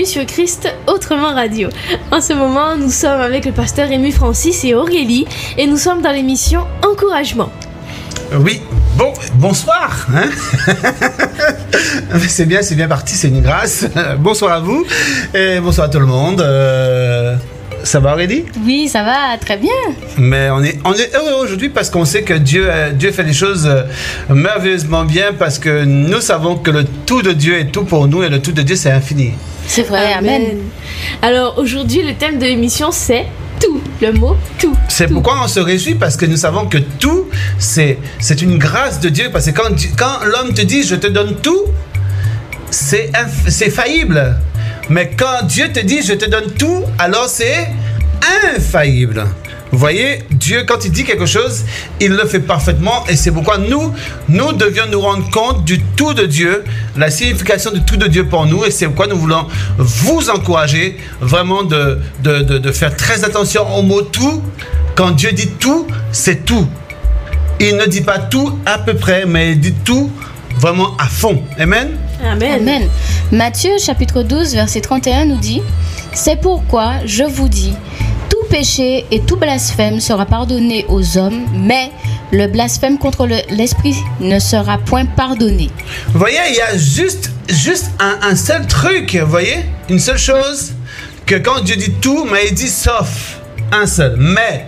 sur Christ Autrement Radio. En ce moment, nous sommes avec le pasteur Rémi Francis et Aurélie et nous sommes dans l'émission Encouragement. Oui, bonsoir. Hein. C'est bien parti, c'est une grâce. Bonsoir à vous et bonsoir à tout le monde. Ça va, Aurélie? Oui, ça va, très bien. Mais on est heureux aujourd'hui parce qu'on sait que Dieu fait les choses merveilleusement bien, parce que nous savons que le tout de Dieu est tout pour nous et le tout de Dieu c'est infini. C'est vrai, amen. Alors aujourd'hui, le thème de l'émission c'est tout, le mot tout. C'est tout. Pourquoi on se réjouit, parce que nous savons que tout, c'est une grâce de Dieu. Parce que quand l'homme te dit je te donne tout, c'est faillible. Mais quand Dieu te dit je te donne tout, alors c'est infaillible. Vous voyez, Dieu, quand il dit quelque chose, il le fait parfaitement. Et c'est pourquoi nous devions nous rendre compte du tout de Dieu, la signification du tout de Dieu pour nous. Et c'est pourquoi nous voulons vous encourager vraiment de faire très attention au mot tout. Quand Dieu dit tout, c'est tout. Il ne dit pas tout à peu près, mais il dit tout vraiment à fond. Amen. Amen. Amen. Matthieu chapitre 12 verset 31 nous dit: c'est pourquoi je vous dis, tout péché et tout blasphème sera pardonné aux hommes, mais le blasphème contre l'esprit ne sera point pardonné. Vous voyez, il y a juste un seul truc, vous voyez, une seule chose, que quand Dieu dit tout, mais il dit sauf un seul, mais.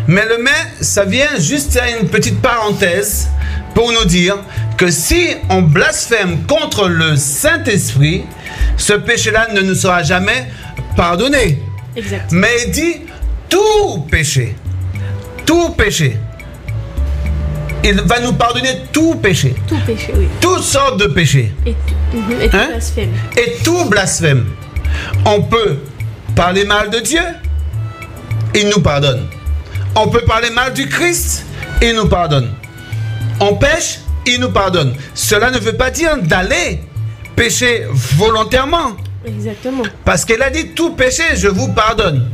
Mais le mais, ça vient juste à une petite parenthèse pour nous dire que si on blasphème contre le Saint-Esprit, ce péché-là ne nous sera jamais pardonné. Exactement. Mais il dit tout péché. Il va nous pardonner tout péché. Tout péché, oui. Toutes sortes de péchés. Et tout blasphème. Et tout blasphème. On peut parler mal de Dieu, il nous pardonne. On peut parler mal du Christ, il nous pardonne. On pêche, il nous pardonne. Cela ne veut pas dire d'aller pécher volontairement. Exactement. Parce qu'il a dit tout péché, je vous pardonne.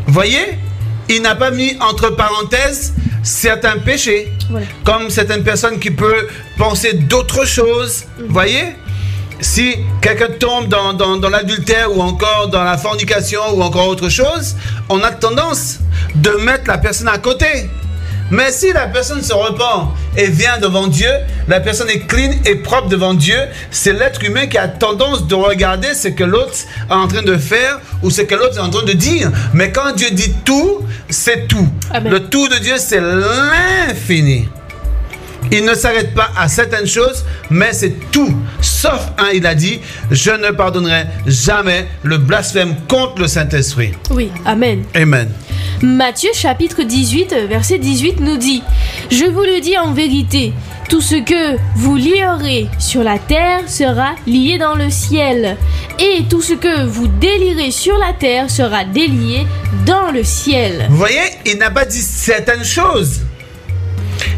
Vous voyez, il n'a pas mis entre parenthèses certains péchés. Voilà. Comme certaines personnes qui peuvent penser d'autres choses. Vous voyez, si quelqu'un tombe dans l'adultère ou encore dans la fornication ou encore autre chose, on a tendance de mettre la personne à côté. Mais si la personne se repent et vient devant Dieu, la personne est clean et propre devant Dieu, c'est l'être humain qui a tendance de regarder ce que l'autre est en train de faire ou ce que l'autre est en train de dire. Mais quand Dieu dit tout, c'est tout. Amen. Le tout de Dieu, c'est l'infini. Il ne s'arrête pas à certaines choses, mais c'est tout. Sauf un, il a dit, je ne pardonnerai jamais le blasphème contre le Saint-Esprit. Oui, amen. Amen. Matthieu chapitre 18, verset 18 nous dit: je vous le dis en vérité, tout ce que vous lierez sur la terre sera lié dans le ciel, et tout ce que vous délierez sur la terre sera délié dans le ciel. Vous voyez, il n'a pas dit certaines choses.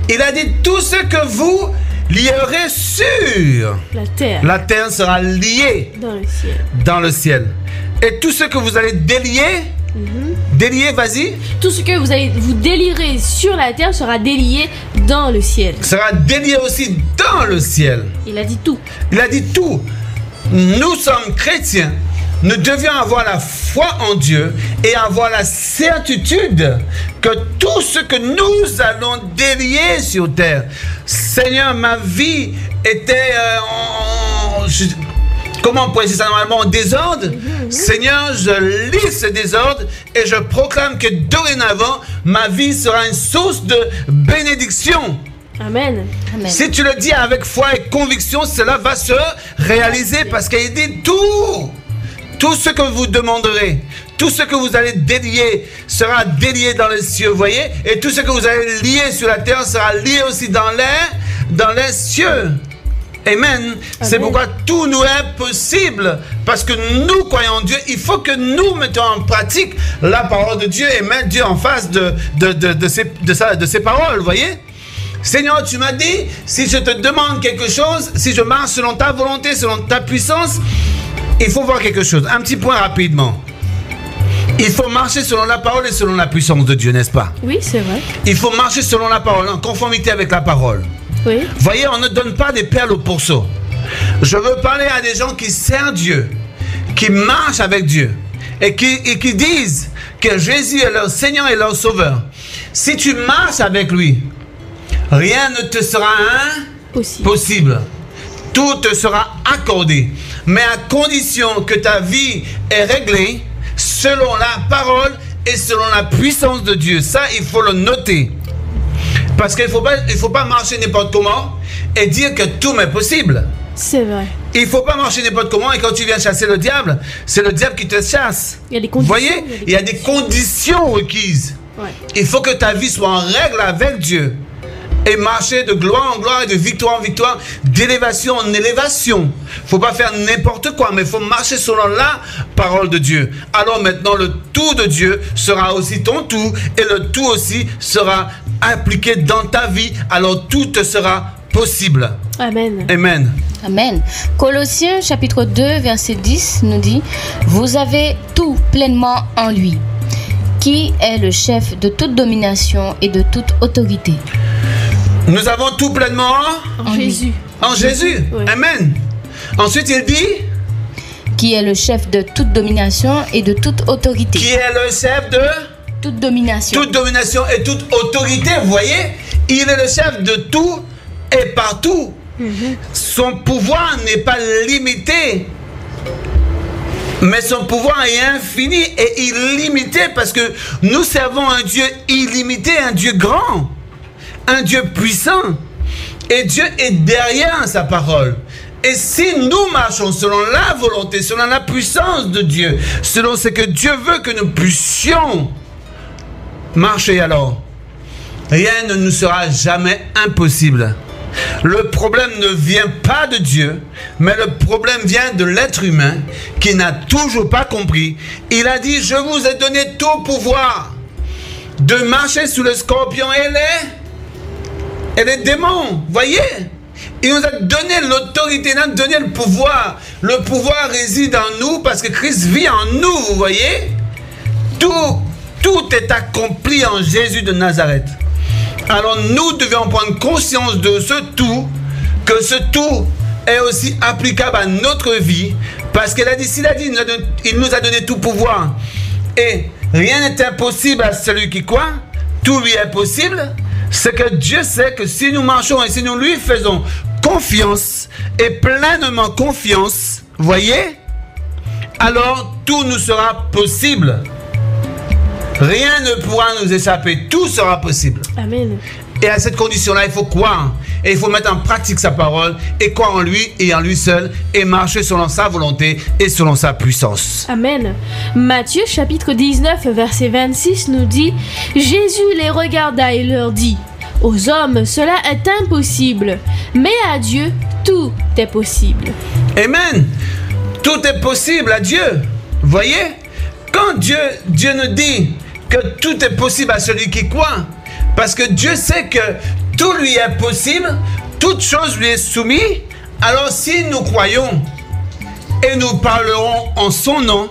Il a dit tout ce que vous lierez sur La terre. la terre sera liée Dans le ciel. dans le ciel. Et tout ce que vous allez délier, délier, vas-y, Tout ce que vous délierez sur la terre sera délié dans le ciel. sera délié aussi dans le ciel. Il a dit tout. Il a dit tout. Nous sommes chrétiens. Nous devions avoir la foi en Dieu et avoir la certitude que tout ce que nous allons délier sur terre, Seigneur, ma vie était comment on pourrait dire ça normalement, en désordre. Seigneur, je lis ce désordre et je proclame que dorénavant, ma vie sera une source de bénédiction. Amen. Amen. Si tu le dis avec foi et conviction, cela va se réaliser, parce qu'il dit tout. Tout ce que vous demanderez, tout ce que vous allez délier sera délié dans les cieux, vous voyez. Et tout ce que vous allez lier sur la terre sera lié aussi dans les cieux. Amen. C'est pourquoi tout nous est possible, parce que nous croyons en Dieu. Il faut que nous mettons en pratique la parole de Dieu et mettre Dieu en face de ses paroles, vous voyez. Seigneur, tu m'as dit, si je te demande quelque chose, si je marche selon ta volonté, selon ta puissance, il faut voir quelque chose. Un petit point rapidement. Il faut marcher selon la parole et selon la puissance de Dieu, n'est-ce pas? Oui, c'est vrai. Il faut marcher selon la parole, en conformité avec la parole. Oui. Voyez, on ne donne pas des perles au pourceau. Je veux parler à des gens qui servent Dieu, qui marchent avec Dieu et qui disent que Jésus est leur Seigneur et leur Sauveur, si tu marches avec lui, rien ne te sera impossible. Tout te sera accordé, mais à condition que ta vie est réglée selon la parole et selon la puissance de Dieu. Ça, il faut le noter. Parce qu'il ne faut pas marcher n'importe comment et dire que tout m'est possible. C'est vrai. Il ne faut pas marcher n'importe comment et quand tu viens chasser le diable, c'est le diable qui te chasse. Il y a des Vous conditions. voyez, il y a des conditions requises. Ouais. Il faut que ta vie soit en règle avec Dieu. Et marcher de gloire en gloire et de victoire en victoire, d'élévation en élévation. Il ne faut pas faire n'importe quoi, mais il faut marcher selon la parole de Dieu. Alors maintenant, le tout de Dieu sera aussi ton tout, et le tout aussi sera appliqué dans ta vie. Alors tout te sera possible. Amen. Amen. Amen. Colossiens chapitre 2 verset 10 nous dit: vous avez tout pleinement en lui, qui est le chef de toute domination et de toute autorité. Nous avons tout pleinement En Jésus. en Jésus. Oui. Amen. Ensuite, il dit Qui est le chef de toute domination et de toute autorité. qui est le chef de Toute domination. toute domination et toute autorité. Vous voyez, il est le chef de tout et partout. Son pouvoir n'est pas limité, mais son pouvoir est infini et illimité, parce que nous servons un Dieu illimité, un Dieu grand, un Dieu puissant, et Dieu est derrière sa parole. Et si nous marchons selon la volonté, selon la puissance de Dieu, selon ce que Dieu veut que nous puissions marcher, alors rien ne nous sera jamais impossible. Le problème ne vient pas de Dieu, mais le problème vient de l'être humain qui n'a toujours pas compris. Il a dit: je vous ai donné tout pouvoir de marcher sous le scorpion et les démons. Voyez, il nous a donné l'autorité, il nous a donné le pouvoir. Le pouvoir réside en nous parce que Christ vit en nous. Vous voyez, tout est accompli en Jésus de Nazareth. Alors nous devons prendre conscience de ce tout, que ce tout est aussi applicable à notre vie, parce qu'il a dit, il nous a donné tout pouvoir, et rien n'est impossible à celui qui croit, tout lui est possible. C'est que Dieu sait que si nous marchons et si nous lui faisons confiance, et pleinement confiance, voyez, alors tout nous sera possible. Rien ne pourra nous échapper, tout sera possible. Amen. Et à cette condition-là, il faut croire. Et il faut mettre en pratique sa parole, et croire en lui et en lui seul, et marcher selon sa volonté et selon sa puissance. Amen. Matthieu chapitre 19 verset 26 nous dit: Jésus les regarda et leur dit: aux hommes cela est impossible, mais à Dieu tout est possible. Amen. Tout est possible à Dieu. Voyez, quand Dieu nous dit que tout est possible à celui qui croit, parce que Dieu sait que tout lui est possible, toute chose lui est soumise. Alors si nous croyons et nous parlerons en son nom,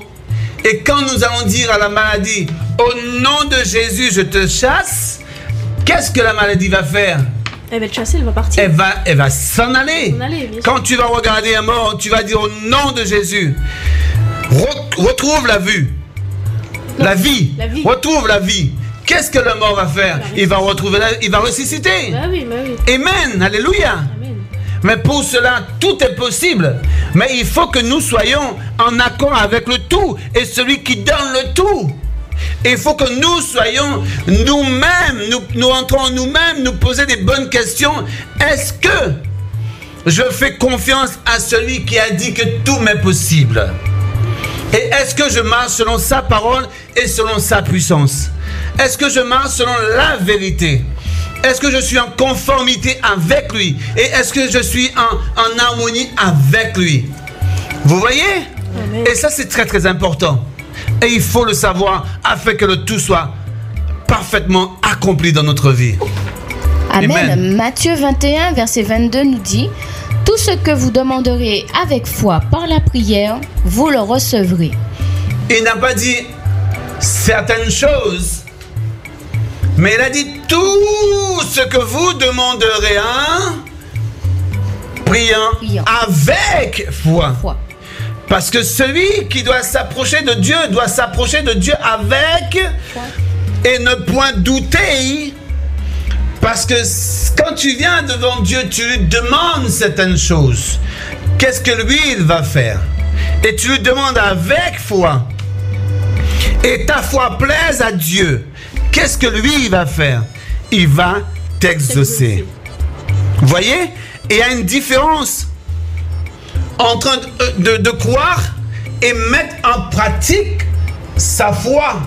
et quand nous allons dire à la maladie: au nom de Jésus je te chasse, qu'est-ce que la maladie va faire? Elle va te chasser, elle va partir. Elle va s'en aller. Bien sûr. Quand tu vas regarder un mort, tu vas dire: au nom de Jésus, retrouve la vue. La vie. Retrouve la vie. Qu'est-ce que le mort va faire? Il va retrouver il va ressusciter. Bah oui. Amen. Alléluia. Amen. Mais pour cela, tout est possible. Mais il faut que nous soyons en accord avec le tout et celui qui donne le tout. Et il faut que nous soyons nous-mêmes, nous entrons en nous-mêmes, nous poser des bonnes questions. Est-ce que je fais confiance à celui qui a dit que tout m'est possible? Et est-ce que je marche selon sa parole et selon sa puissance? Est-ce que je marche selon la vérité? Est-ce que je suis en conformité avec lui? Et est-ce que je suis en harmonie avec lui? Vous voyez? Amen. Et ça, c'est très très important. Et il faut le savoir afin que le tout soit parfaitement accompli dans notre vie. Amen. Amen. Matthieu 21 verset 22 nous dit: tout ce que vous demanderez avec foi par la prière, vous le recevrez. Il n'a pas dit certaines choses, mais il a dit tout ce que vous demanderez en priant Priant. avec foi. Foi. Parce que celui qui doit s'approcher de Dieu avec et ne point douter. Parce que quand tu viens devant Dieu, tu lui demandes certaines choses. Qu'est-ce que lui, il va faire? Et tu lui demandes avec foi. Et ta foi plaise à Dieu. Qu'est-ce que lui, il va faire? Il va t'exaucer. Vous voyez? Et il y a une différence entre de croire et mettre en pratique sa foi.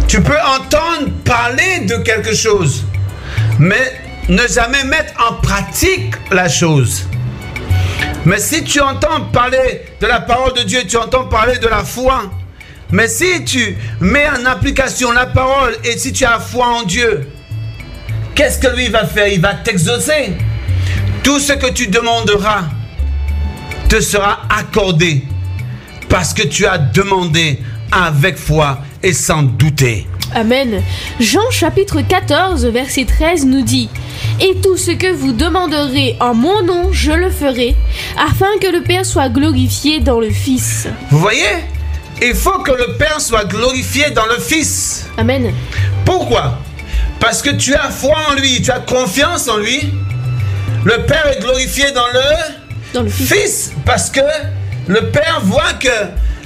Tu peux entendre parler de quelque chose, mais ne jamais mettre en pratique la chose. Mais si tu entends parler de la parole de Dieu, tu entends parler de la foi. Mais si tu mets en application la parole et si tu as foi en Dieu, qu'est-ce que lui va faire? Il va t'exaucer. Tout ce que tu demanderas te sera accordé parce que tu as demandé avec foi et sans douter. Amen. Jean chapitre 14 verset 13 nous dit: et tout ce que vous demanderez en mon nom, je le ferai, afin que le Père soit glorifié dans le Fils. Vous voyez? Il faut que le Père soit glorifié dans le Fils. Amen. Pourquoi? Parce que tu as foi en lui, tu as confiance en lui. Le Père est glorifié dans le Fils. Parce que le Père voit que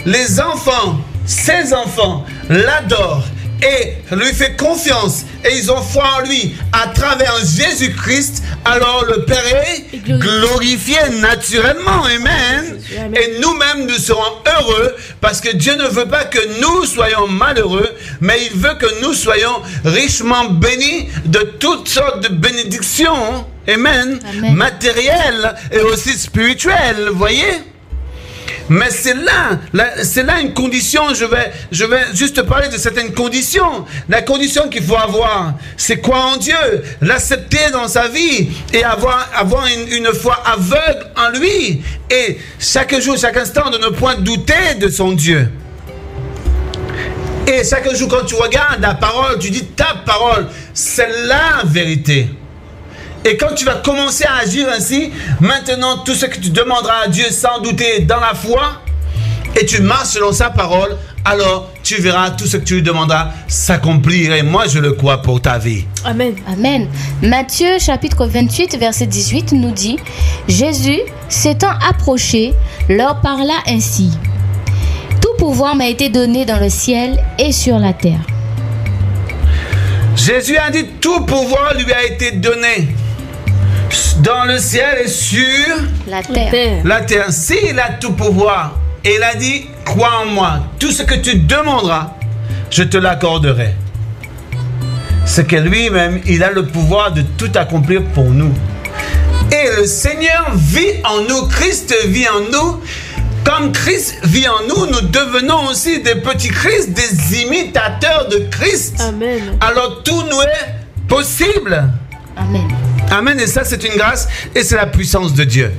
les enfants, ses enfants, l'adorent et lui fait confiance et ils ont foi en lui à travers Jésus-Christ. Alors le Père est glorifié naturellement. Amen. Amen. Et nous-mêmes nous serons heureux parce que Dieu ne veut pas que nous soyons malheureux, mais il veut que nous soyons richement bénis de toutes sortes de bénédictions. Amen. Amen. Matérielles et aussi spirituelles. Vous voyez? Mais c'est là une condition. Je vais juste parler de certaines conditions. La condition qu'il faut avoir, c'est croire en Dieu, l'accepter dans sa vie et avoir une foi aveugle en lui. Et chaque jour, chaque instant, de ne point douter de son Dieu. Et chaque jour, quand tu regardes la parole, tu dis ta parole, c'est la vérité. Et quand tu vas commencer à agir ainsi, maintenant tout ce que tu demanderas à Dieu sans douter dans la foi, et tu marches selon sa parole, alors tu verras tout ce que tu lui demanderas s'accomplir. Et moi je le crois pour ta vie. Amen. Amen. Matthieu chapitre 28 verset 18 nous dit: Jésus s'étant approché leur parla ainsi: tout pouvoir m'a été donné dans le ciel et sur la terre. Jésus a dit tout pouvoir lui a été donné dans le ciel et sur La terre. la terre. S'il a tout pouvoir, et il a dit, crois en moi, tout ce que tu demanderas, je te l'accorderai. C'est que lui-même, il a le pouvoir de tout accomplir pour nous. Et le Seigneur vit en nous, Christ vit en nous. Comme Christ vit en nous, nous devenons aussi des petits Christ, des imitateurs de Christ. Amen. Alors tout nous est possible. Amen. Amen. Et ça, c'est une grâce et c'est la puissance de Dieu.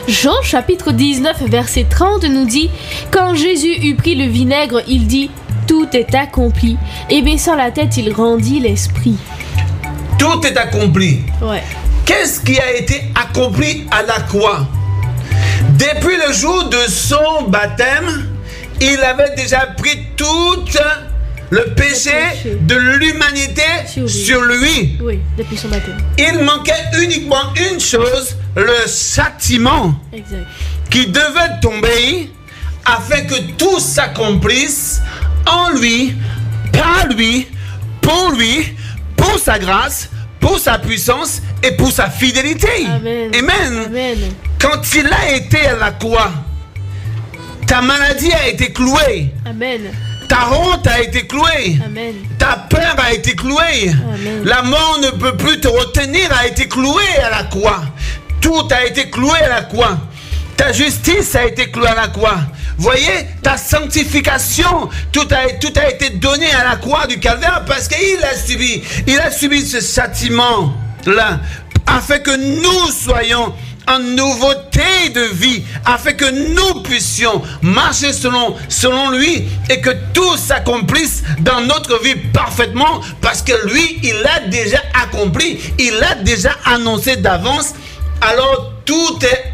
Jean chapitre 19 verset 30 nous dit: quand Jésus eut pris le vinaigre, il dit: tout est accompli. Et baissant la tête, il rendit l'esprit. Tout est accompli. Ouais. Qu'est-ce qui a été accompli à la croix? Depuis le jour de son baptême, il avait déjà pris tout le péché de l'humanité sur lui. Oui, depuis son baptême. Il manquait uniquement une chose, le châtiment Exact. qui devait tomber afin que tout s'accomplisse en lui, par lui, pour sa grâce, pour sa puissance et pour sa fidélité. Amen. Amen. Amen. Quand il a été à la croix, ta maladie a été clouée. Amen. Ta honte a été clouée. Amen. Ta peur a été clouée. Amen. La mort ne peut plus te retenir, a été clouée à la croix. Tout a été cloué à la croix. Ta justice a été clouée à la croix. Voyez, ta sanctification, tout a été donné à la croix du calvaire parce qu'il a subi ce châtiment-là, afin que nous soyons en nouveauté de vie, afin que nous puissions marcher selon lui et que tout s'accomplisse dans notre vie parfaitement, parce que lui, il l'a déjà accompli, il l'a déjà annoncé d'avance. Alors tout est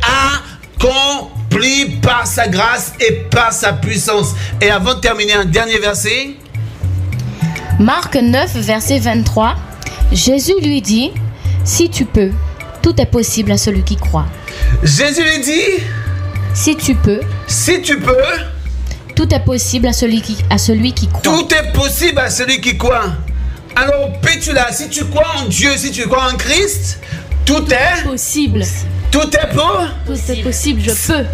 accompli. accompli par sa grâce et par sa puissance. Et avant de terminer, un dernier verset. Marc 9, verset 23. Jésus lui dit, si tu peux, tout est possible à celui qui croit. Jésus lui dit, si tu peux, tout est possible à celui qui croit. Tout est possible à celui qui croit. Alors, Pétula, si tu crois en Dieu, si tu crois en Christ, tout est possible. Tout est Tout est possible, je peux.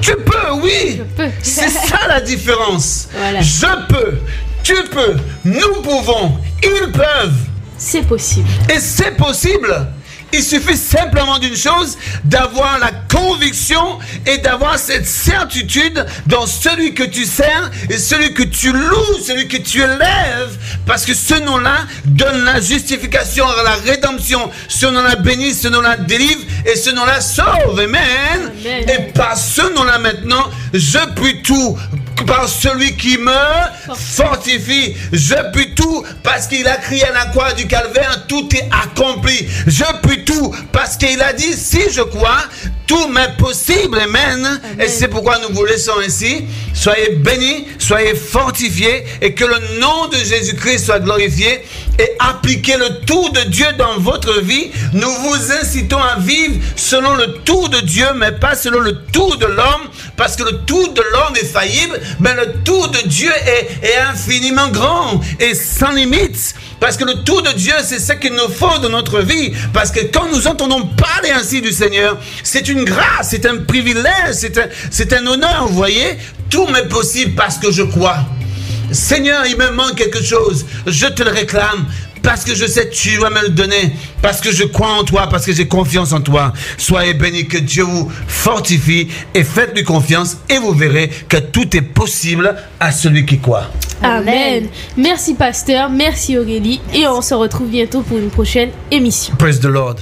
Tu peux, oui. Je peux. C'est ça la différence. Voilà. Je peux, tu peux, nous pouvons, ils peuvent. C'est possible. Et c'est possible. Il suffit simplement d'une chose, d'avoir la conviction et d'avoir cette certitude dans celui que tu sers et celui que tu loues, celui que tu élèves, parce que ce nom-là donne la justification, la rédemption. Ce nom-là bénit, ce nom-là délivre et ce nom-là sauve. Amen. Amen. Et par ce nom-là maintenant, je puis tout. Par celui qui me fortifie, je puis tout parce qu'il a crié à la croix du calvaire, tout est accompli. Je puis tout parce qu'il a dit, si je crois, tout m'est possible. Amen. Amen. Et c'est pourquoi nous vous laissons ainsi. Soyez bénis, soyez fortifiés et que le nom de Jésus-Christ soit glorifié et appliquez le tout de Dieu dans votre vie. Nous vous incitons à vivre selon le tout de Dieu, mais pas selon le tout de l'homme, parce que le tout de l'homme est faillible, mais le tout de Dieu est infiniment grand et sans limite. Parce que le tout de Dieu, c'est ce qu'il nous faut dans notre vie. Parce que quand nous entendons parler ainsi du Seigneur, c'est une grâce, c'est un privilège, c'est un honneur, vous voyez. Tout m'est possible parce que je crois. Seigneur, il me manque quelque chose, je te le réclame. Parce que je sais que tu vas me le donner. Parce que je crois en toi, parce que j'ai confiance en toi. Soyez bénis, que Dieu vous fortifie et faites-lui confiance et vous verrez que tout est possible à celui qui croit. Amen. Merci pasteur, merci Aurélie et on se retrouve bientôt pour une prochaine émission. Praise the Lord.